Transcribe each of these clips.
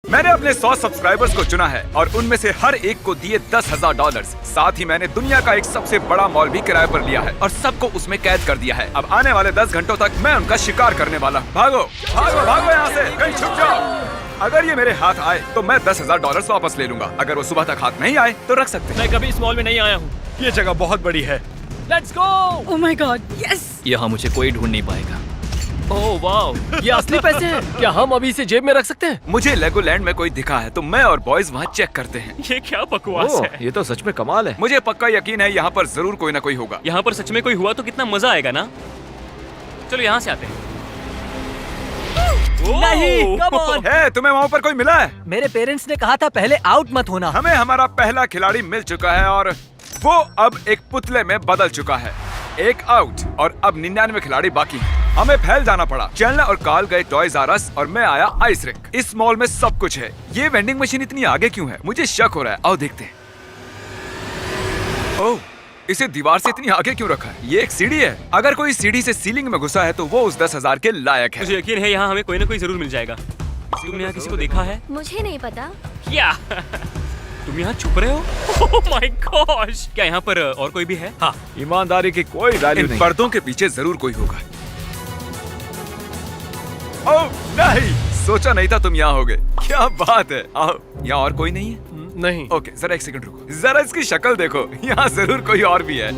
मैंने अपने 100 सब्सक्राइबर्स को चुना है और उनमें से हर एक को दिए $10,000। साथ ही मैंने दुनिया का एक सबसे बड़ा मॉल भी किराए पर लिया है और सबको उसमें कैद कर दिया है। अब आने वाले 10 घंटों तक मैं उनका शिकार करने वाला हूँ। भागो भागो भागो यहाँ से, कहीं छुप जाओ। अगर ये मेरे हाथ आए तो मैं $10,000 वापस ले लूंगा। अगर वो सुबह तक हाथ नहीं आए तो रख सकते हैं। मैं कभी इस मॉल में नहीं आया हूँ। ये जगह बहुत बड़ी है। Let's go. Oh my God, yes. यहाँ मुझे कोई ढूंढ नहीं पाएगा। ओह वाओ, ये असली पैसे हैं। क्या हम अभी इसे जेब में रख सकते हैं? मुझे लेगोलैंड में कोई दिखा है तो मैं और बॉयज वहाँ चेक करते हैं। ये क्या बकवास ओह, है? ये तो सच में कमाल है। मुझे पक्का यकीन है यहाँ पर जरूर कोई ना कोई होगा। यहाँ पर सच में कोई हुआ तो कितना मजा आएगा ना। चलो यहाँ से आते हैं। नहीं, come on। है, तुम्हें वहाँ पर कोई मिला है? मेरे पेरेंट्स ने कहा था पहले आउट मत होना। हमें हमारा पहला खिलाड़ी मिल चुका है और वो अब एक पुतले में बदल चुका है। एक आउट और अब 99 खिलाड़ी बाकी हैं। हमें फैल जाना पड़ा। चैंडलर और कार्ल गए टॉयज आर अस और मैं आया आइस रिंक। इस मॉल में सब कुछ है। ये वेंडिंग मशीन इतनी आगे क्यों है? मुझे शक हो रहा है। आओ देखते हैं। ओह, इसे दीवार से इतनी आगे क्यों रखा है? ये एक सीढ़ी है। अगर कोई सीढ़ी से सीलिंग में घुसा है तो वो उस 10,000 के लायक है। मुझे यकीन है यहाँ हमें कोई ना कोई जरूर मिल जाएगा। तुमने यहाँ किसी को देखा है? मुझे नहीं पता। क्या तुम यहाँ छुप रहे हो? ओह माय गॉश, क्या यहाँ पर और कोई भी है? हाँ, ईमानदारी की कोई वैल्यू इन नहीं। पर्दों के पीछे जरूर कोई होगा। ओह नहीं, सोचा नहीं था तुम यहाँ होगे। क्या बात है। आओ, यहाँ और कोई नहीं है? नहीं। ओके, जरा एक सेकंड रुको। जरा इसकी शक्ल देखो, यहाँ जरूर कोई और भी है।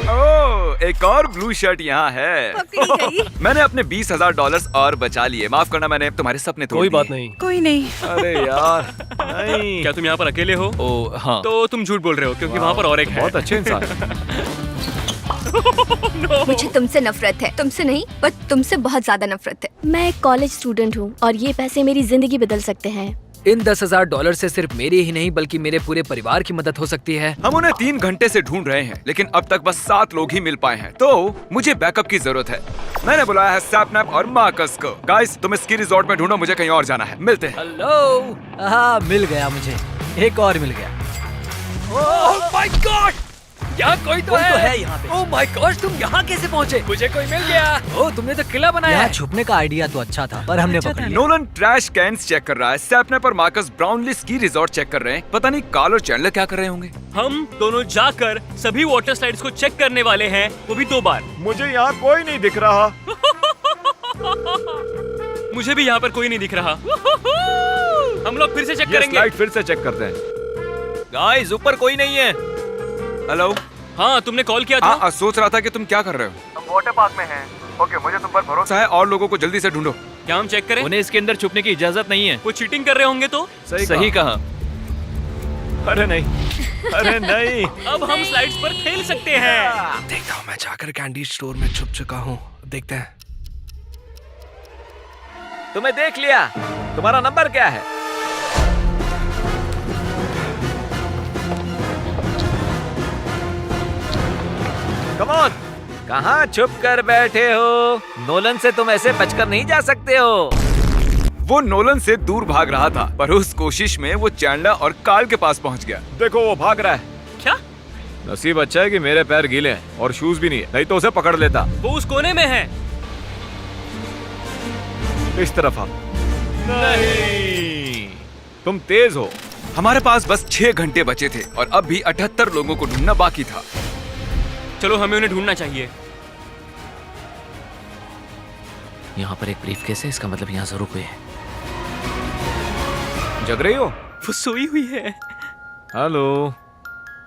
ओह, एक और ब्लू शर्ट यहाँ है। पकड़ी गई। मैंने अपने $20,000 और बचा लिए। माफ करना, मैंने तुम्हारे सपने तोड़ कोई दिए। बात नहीं। कोई नहीं। अरे यार, नहीं। क्या तुम यहाँ पर अकेले हो? ओह हाँ। तो तुम झूठ बोल रहे हो क्योंकि वहाँ पर और एक है। बहुत अच्छे इंसान है। मुझे तुमसे नफरत है। तुमसे नहीं, पर तुमसे बहुत ज्यादा नफरत है। मैं एक कॉलेज स्टूडेंट हूँ और ये पैसे मेरी जिंदगी बदल सकते हैं। इन $10,000 से सिर्फ मेरी ही नहीं बल्कि मेरे पूरे परिवार की मदद हो सकती है। हम उन्हें 3 घंटे से ढूंढ रहे हैं, लेकिन अब तक बस 7 लोग ही मिल पाए हैं। तो मुझे बैकअप की जरूरत है। मैंने बुलाया है सैपनैप और मार्कस को। गाइस, तुम स्की रिजॉर्ट में ढूंढो, मुझे कहीं और जाना है। मिलते हैं। हेलो। हाँ, मिल गया मुझे। एक और मिल गया। ओह माय गॉड, यहाँ कोई तो है यहाँ पे। ओह माय गॉड, तुम यहाँ कैसे पहुँचे? मुझे कोई मिल गया। ओह, तुमने तो किला बनाया यहाँ है। छुपने का आइडिया तो अच्छा था, पर हमने पकड़ लिया। नोलन ट्रैश कैन्स चेक कर रहा है। सैपनैप और Marcus Brownlee ski resort check कर रहे हैं। पता नहीं कार्ल और चैंडलर क्या कर रहे होंगे। हम दोनों जाकर सभी वाटर स्लाइड्स को चेक करने वाले हैं, वो भी 2 बार। मुझे यहाँ कोई नहीं दिख रहा। मुझे भी यहाँ पर कोई नहीं दिख रहा। हम लोग फिर से चेक ये करेंगे। स्लाइड फिर से चेक करते हैं। गाइस, ऊपर कोई नहीं है। हेलो। हाँ, तुमने कॉल किया था। हाँ, सोच रहा था कि तुम क्या कर रहे हो। हम वाटर पार्क में हैं। ओके, मुझे तुम पर भरोसा है और लोगों को जल्दी से ढूंढो। क्या हम चेक करें? उन्हें इसके अंदर छुपने की इजाजत नहीं है। वो चीटिंग कर रहे होंगे तो? सही कहा। अरे नहीं, अरे नहीं। अब हम स्लाइड्स पर खेल सकते हैं। देखता हूँ, मैं जाकर कैंडी स्टोर में छुप चुका हूँ। देखते हैं। तुम्हें देख लिया। तुम्हारा नंबर क्या है? कम ऑन, कहाँ छुप कर बैठे हो? नोलन से तुम ऐसे बचकर नहीं जा सकते हो। वो नोलन से दूर भाग रहा था, पर उस कोशिश में वो चैंडलर और कार्ल के पास पहुंच गया। देखो, वो भाग रहा है। क्या? नसीब अच्छा है कि मेरे पैर गीले हैं और शूज भी नहीं है, नहीं तो उसे पकड़ लेता। वो उस कोने में है। इस तरफ आप। नहीं, तुम तेज हो। हमारे पास बस 6 घंटे बचे थे और अब भी 78 लोगों को ढूंढना बाकी था। चलो, हमें उन्हें ढूंढना चाहिए। यहाँ पर एक ब्रीफकेस है, इसका मतलब यहाँ जरूर कोई है। जग रही हो? वो सोई हुई है। हेलो।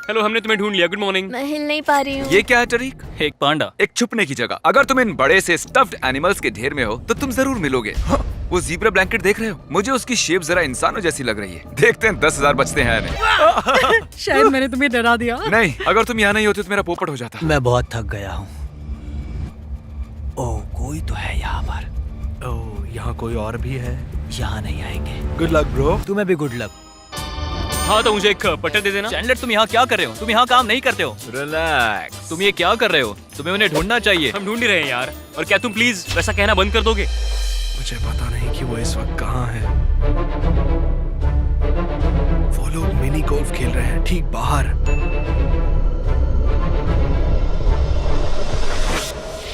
हेलो, हमने तुम्हें ढूंढ लिया। Good morning. मैं हिल नहीं पा रही हूँ। ये क्या है टरीक? एक पांडा। एक छुपने की जगह। अगर तुम इन बड़े से स्टफ्ड एनिमल्स के ढेर में हो तो तुम जरूर मिलोगे। हाँ, वो ज़ीब्रा ब्लैंकेट देख रहे हो? मुझे उसकी शेप जरा इंसानों जैसी लग रही है। देखते हैं 10,000 बचते हैं या नहीं। शायद मैंने तुम्हें डरा दिया। नहीं, अगर तुम यहाँ नहीं होती तो मेरा पोपट हो जाता। मैं बहुत थक गया हूँ। ओह, कोई तो है यहाँ पर। ओह, यहाँ कोई और भी है। यहाँ नहीं आएंगे। Good luck bro. तुम्हें भी गुड लक। हाँ, तो मुझे एक पट्टर दे देना। चैंडलर, तुम यहाँ क्या कर रहे हो? तुम यहाँ काम नहीं करते हो। रिलैक्स। तुम ये क्या कर रहे हो? तुम्हें उन्हें ढूंढना चाहिए। हम ढूंढ ही रहे हैं यार। और क्या तुम प्लीज वैसा कहना बंद कर दोगे? मुझे पता नहीं कि वो इस वक्त कहाँ है। वो लोग मिनी गोल्फ खेल रहे हैं ठीक बाहर।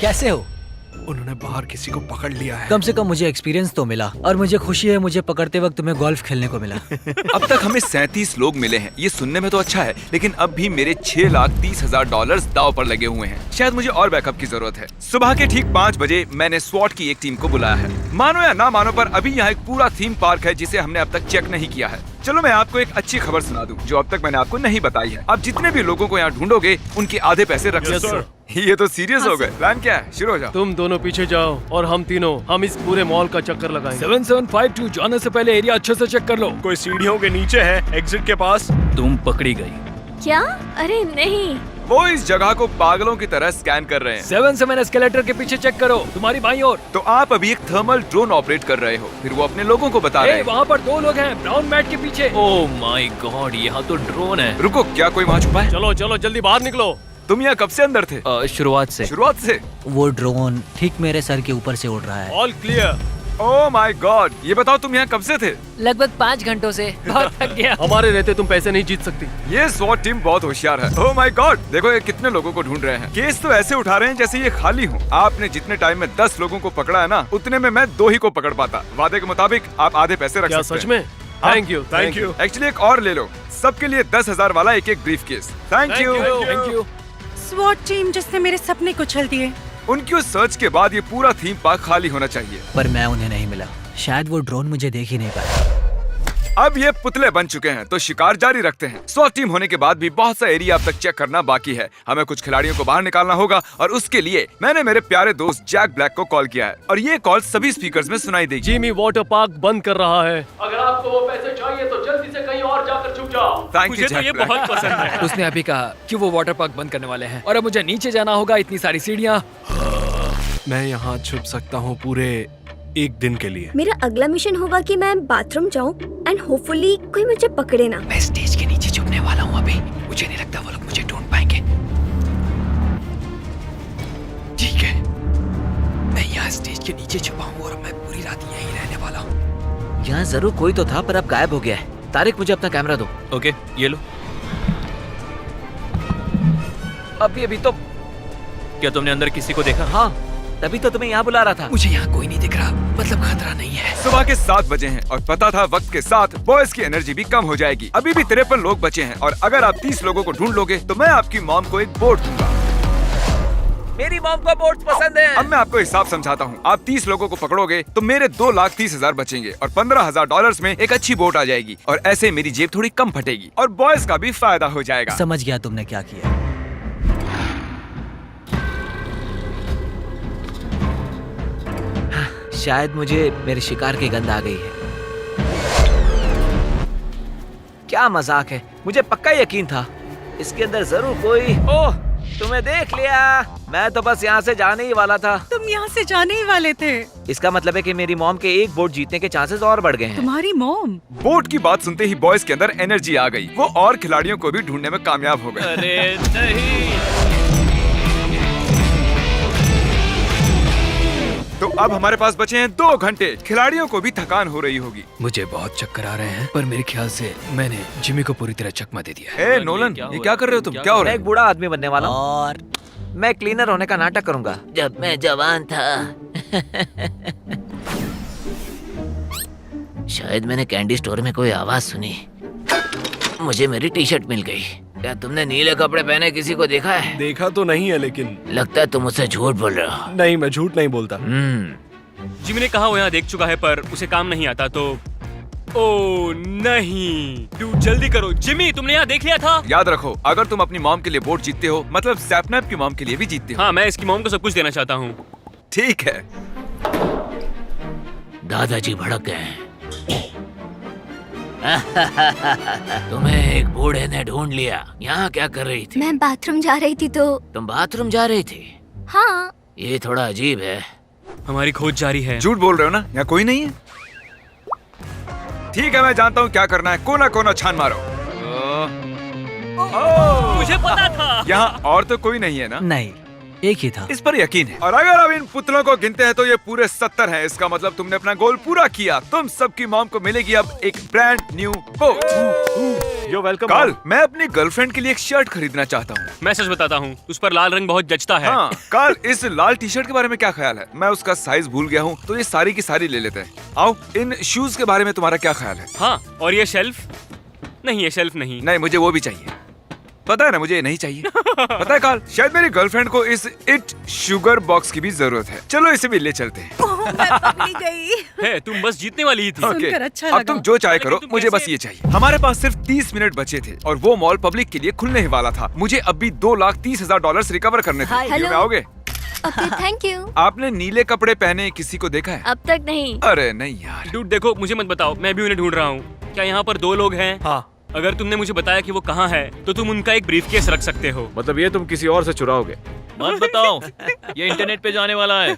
कैसे हो? उन्होंने बाहर किसी को पकड़ लिया है। कम से कम मुझे एक्सपीरियंस तो मिला और मुझे खुशी है मुझे पकड़ते वक्त तुम्हें गोल्फ खेलने को मिला। अब तक हमें 37 लोग मिले हैं। ये सुनने में तो अच्छा है, लेकिन अब भी मेरे $6,30,000 दांव पर लगे हुए हैं। शायद मुझे और बैकअप की जरूरत है। सुबह के ठीक 5 बजे मैंने स्वॉट की एक टीम को बुलाया है। मानो या ना मानो पर अभी यहाँ एक पूरा थीम पार्क है जिसे हमने अब तक चेक नहीं किया है। चलो मैं आपको एक अच्छी खबर सुना दूं जो अब तक मैंने आपको नहीं बताई है। आप जितने भी लोगों को यहाँ ढूंढोगे उनके आधे पैसे रख सकते हो। ये तो सीरियस हो गए। प्लान क्या है? शुरू हो जाओ। तुम दोनों पीछे जाओ और हम तीनों हम इस पूरे मॉल का चक्कर लगाएंगे। 7752 जाने से पहले एरिया अच्छे से चेक कर लो। कोई सीढ़ियों के नीचे है, एग्जिट के पास। तुम पकड़ी गई। क्या? अरे नहीं। वो इस जगह को पागलों की तरह स्कैन कर रहे हैं। 7 एस्केलेटर के पीछे चेक करो, तुम्हारी बाईं ओर। तो आप अभी एक थर्मल ड्रोन ऑपरेट कर रहे हो, फिर वो अपने लोगों को बता रहे हैं। वहाँ पर 2 लोग हैं ब्राउन मैट के पीछे। ओह माय गॉड, यहाँ तो ड्रोन है। रुको, क्या कोई वहाँ छुपा है? चलो चलो जल्दी बाहर निकलो। तुम यहाँ कब से अंदर थे? शुरुआत से। शुरुआत से? वो ड्रोन ठीक मेरे सर के ऊपर से उड़ रहा है। All clear. Oh my God, ये बताओ तुम यहाँ कब से थे? लगभग 5 घंटों से। बहुत थक गया। हमारे रहते तुम पैसे नहीं जीत सकती। ये स्वॉट टीम बहुत होशियार है। ओह माय गॉड, देखो ये कितने लोगों को ढूंढ रहे हैं। केस तो ऐसे उठा रहे हैं जैसे ये खाली हो। आपने जितने टाइम में 10 लोगों को पकड़ा है ना, उतने में मैं 2 ही को पकड़ पाता। वादे के मुताबिक आप आधे पैसे रख क्या सकते हैं। सच में? Thank you thank you. Actually एक और ले लो, सबके लिए 10,000 वाला एक briefcase. Thank you. Thank you. Swat team जिसने मेरे सपने कुचल दिए। उनकी उस सर्च के बाद ये पूरा थीम पार्क खाली होना चाहिए। पर मैं उन्हें नहीं मिला। शायद वो ड्रोन मुझे देख ही नहीं पाया। अब ये पुतले बन चुके हैं तो शिकार जारी रखते हैं। स्वॉट टीम होने के बाद भी बहुत सा एरिया अब तक चेक करना बाकी है। हमें कुछ खिलाड़ियों को बाहर निकालना होगा और उसके लिए मैंने मेरे प्यारे दोस्त जैक ब्लैक को कॉल किया है और ये कॉल सभी स्पीकर्स में सुनाई देगी। जिमी वाटर पार्क बंद कर रहा है। अगर आपको वो पैसे चाहिए तो जल्दी से कहीं और जाकर छुप जाओ। थैंक मुझे यू तो जैक ये ब्लैक। बहुत पसंद है। उसने अभी कहा कि वो वाटर पार्क बंद करने वाले हैं और अब मुझे नीचे जाना होगा। इतनी सारी सीढ़ियाँ। मैं यहाँ छुप सकता हूँ पूरे 1 दिन के लिए। मेरा अगला मिशन होगा कि मैं बाथरूम जाऊं एंड होपफुली कोई मुझे पकड़े ना। मैं स्टेज के नीचे छुपने वाला हूँ अभी। मुझे नहीं लगता वो लोग मुझे ढूंढ पाएंगे। ठीक है, मैं यहाँ स्टेज के नीचे छुपा हूँ और मैं पूरी रात यहीं रहने वाला हूँ। यहाँ जरूर कोई तो था पर अब गायब हो गया है। तारिक मुझे अपना कैमरा दो। ओके, ये लो। अभी तो क्या तुमने अंदर किसी को देखा? हाँ, तभी तो तुम्हें यहाँ बुला रहा था। मुझे यहाँ कोई नहीं दिख रहा, मतलब खतरा नहीं है। सुबह के 7 बजे हैं और पता था वक्त के साथ बॉयज की एनर्जी भी कम हो जाएगी। अभी भी 53 लोग बचे हैं और अगर आप 30 लोगों को ढूंढ लोगे तो मैं आपकी मॉम को एक बोट दूंगा। मेरी मॉम को बोट्स पसंद है। अब मैं आपको हिसाब समझाता हूँ। आप 30 लोगों को पकड़ोगे तो मेरे $2,30,000 बचेंगे और $15,000 में एक अच्छी बोट आ जाएगी और ऐसे मेरी जेब थोड़ी कम फटेगी और बॉयज का भी फायदा हो जाएगा। समझ गया तुमने क्या किया। शायद मुझे मेरे शिकार की गंध आ गई है। क्या मजाक है, मुझे पक्का यकीन था इसके अंदर जरूर कोई। ओह, तुम्हें देख लिया। मैं तो बस यहाँ से जाने ही वाला था। तुम यहाँ से जाने ही वाले थे। इसका मतलब है कि मेरी मॉम के एक बोट जीतने के चांसेस और बढ़ गए हैं। तुम्हारी मॉम। बोट की बात सुनते ही बॉयज के अंदर एनर्जी आ गई। वो और खिलाड़ियों को भी ढूंढने में कामयाब हो गए। अरे नहीं। तो अब हमारे पास बचे हैं 2 घंटे। खिलाड़ियों को भी थकान हो रही होगी। मुझे बहुत चक्कर आ रहे हैं पर मेरे ख्याल से मैंने जिमी को पूरी तरह चकमा दे दिया है। ए नोलन, ये क्या कर रहे हो तुम? क्या हो मैं रहा एक है? बूढ़ा आदमी बनने वाला हूँ और मैं क्लीनर होने का नाटक करूंगा। जब मैं जवान था शायद मैंने कैंडी स्टोर में कोई आवाज सुनी। मुझे मेरी टी शर्ट मिल गई। क्या तुमने नीले कपड़े पहने किसी को देखा है? देखा तो नहीं है लेकिन। लगता है तुम मुझसे झूठ बोल रहे हो। नहीं, मैं झूठ नहीं बोलता। जिमी ने कहा वो यहाँ देख चुका है पर उसे काम नहीं आता तो। ओ नहीं, तू जल्दी करो। जिमी, तुमने यहाँ देख लिया था? याद रखो, अगर तुम अपनी मॉम के लिए बोट जीतते हो मतलब सैपनैप की मॉम के लिए भी जीतते हो। हाँ, मैं इसकी मॉम को सब कुछ देना चाहता हूँ। ठीक है। दादाजी भड़क गए हैं। तुम्हें एक बूढ़े ने ढूंढ लिया। यहाँ क्या कर रही थी? मैं बाथरूम जा रही थी तो। तुम बाथरूम जा रही थी? हाँ। ये थोड़ा अजीब है। हमारी खोज जारी है। झूठ बोल रहे हो ना? यहाँ कोई नहीं है। ठीक है, मैं जानता हूँ क्या करना है। कोना कोना छान मारो। मुझे पता था। यहाँ और तो कोई नहीं है ना? नहीं, एक ही था। इस पर यकीन है। और अगर आप इन पुतलों को गिनते हैं तो ये पूरे 70 हैं। इसका मतलब तुमने अपना गोल पूरा किया। तुम सबकी मॉम को मिलेगी अब एक ब्रांड न्यू बोट। यो वेलकम। कार्ल, मैं अपनी गर्लफ्रेंड के लिए एक शर्ट खरीदना चाहता हूँ। मैं सच बताता हूँ, उस पर लाल रंग बहुत जचता है। हाँ, कार्ल, इस लाल टी शर्ट के बारे में क्या ख्याल है? मैं उसका साइज भूल गया हूँ, तो ये सारी की सारी ले लेते हैं। आओ, इन शूज के बारे में तुम्हारा क्या ख्याल है? हाँ, और ये शेल्फ? नहीं, ये शेल्फ नहीं। नहीं, मुझे वो भी चाहिए। पता है ना, मुझे ये नहीं चाहिए। पता है कार्ल, शायद मेरी गर्लफ्रेंड को इस इट शुगर बॉक्स की भी जरूरत है। चलो इसे भी ले चलते हैं। ओह, मैं पकड़ी गई। है, तुम बस जीतने वाली ही थी। सुनकर अच्छा अब लगा। तुम जो चाहे करो, तुम मुझे बस कैसे- ये चाहिए। हमारे पास सिर्फ 30 मिनट बचे थे और वो मॉल पब्लिक के लिए खुलने ही वाला था। मुझे अभी $2,30,000 रिकवर करने थे। हाय। क्यों, में आओगे? Okay, thank you. आपने नीले कपड़े पहने किसी को देखा है? अब तक नहीं। अरे नहीं यार। डूड देखो, मुझे मत बताओ, मैं भी उन्हें ढूंढ रहा हूँ। क्या यहाँ पर 2 लोग हैं? हाँ, अगर तुमने मुझे बताया कि वो कहाँ है, तो तुम उनका एक ब्रीफकेस रख सकते हो। मतलब ये तुम किसी और से चुराओगे? मत बताओ, ये इंटरनेट पे जाने वाला है।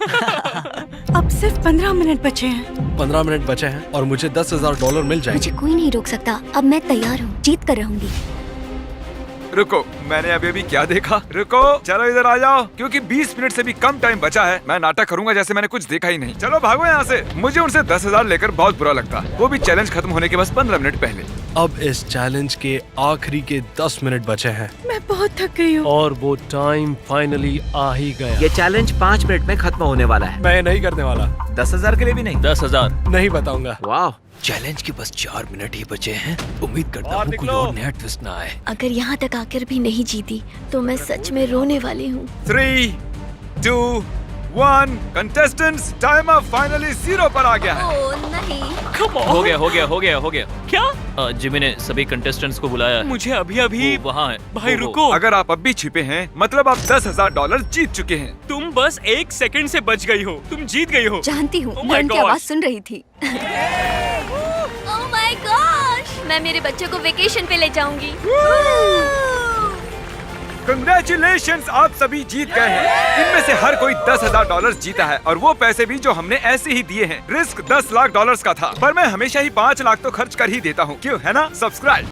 अब सिर्फ 15 मिनट बचे हैं। 15 मिनट बचे हैं और मुझे $10,000 मिल जाएंगे। मुझे कोई नहीं रोक सकता। अब मैं तैयार हूँ, जीत कर रहूंगी। रुको, मैंने अभी क्या देखा? रुको, चलो इधर आ जाओ, क्योंकि 20 मिनट से भी कम टाइम बचा है। मैं नाटक करूंगा जैसे मैंने कुछ देखा ही नहीं। चलो भागो यहाँ से। मुझे उनसे 10,000 लेकर बहुत बुरा लगता, वो भी चैलेंज खत्म होने के बस 15 मिनट पहले। अब इस चैलेंज के आखिरी के 10 मिनट बचे हैं। मैं बहुत थक गई हूँ। और वो टाइम फाइनली आ ही गया। ये चैलेंज 5 मिनट में खत्म होने वाला है। मैं नहीं करने वाला। 10,000 के लिए भी नहीं। 10,000। नहीं बताऊंगा। वाह, चैलेंज के बस 4 मिनट ही बचे हैं। उम्मीद करता हूँ कोई और नया ट्विस्ट ना आए। अगर यहाँ तक आकर भी नहीं जीती तो मैं सच में रोने वाली हूँ। 3, 2, 1, कंटेस्टेंट्स, टाइमर फाइनली 0 पर आ गया है। ओह नहीं। हो गया, हो गया, हो गया, हो गया। क्या? जिमी ने सभी कंटेस्टेंट्स को बुलाया है। मुझे अभी वो वहाँ है। भाई वो- रुको, अगर आप अब भी छिपे हैं, मतलब आप $10,000 जीत चुके हैं। तुम बस 1 सेकंड से बच गई हो। तुम जीत गई हो। जानती हूँ, Oh मैं my उनकी gosh. आवाज सुन रही थी। ओह माय गॉश, मैं मेरे बच्चों को वेकेशन पे ले जाऊंगी। कंग्रेचुलेशंस, आप सभी जीत गए हैं। इनमें से हर कोई $10,000 जीता है और वो पैसे भी जो हमने ऐसे ही दिए हैं। रिस्क $10 लाख का था, पर मैं हमेशा ही $5 लाख तो खर्च कर ही देता हूँ। क्यों, है ना? सब्सक्राइब।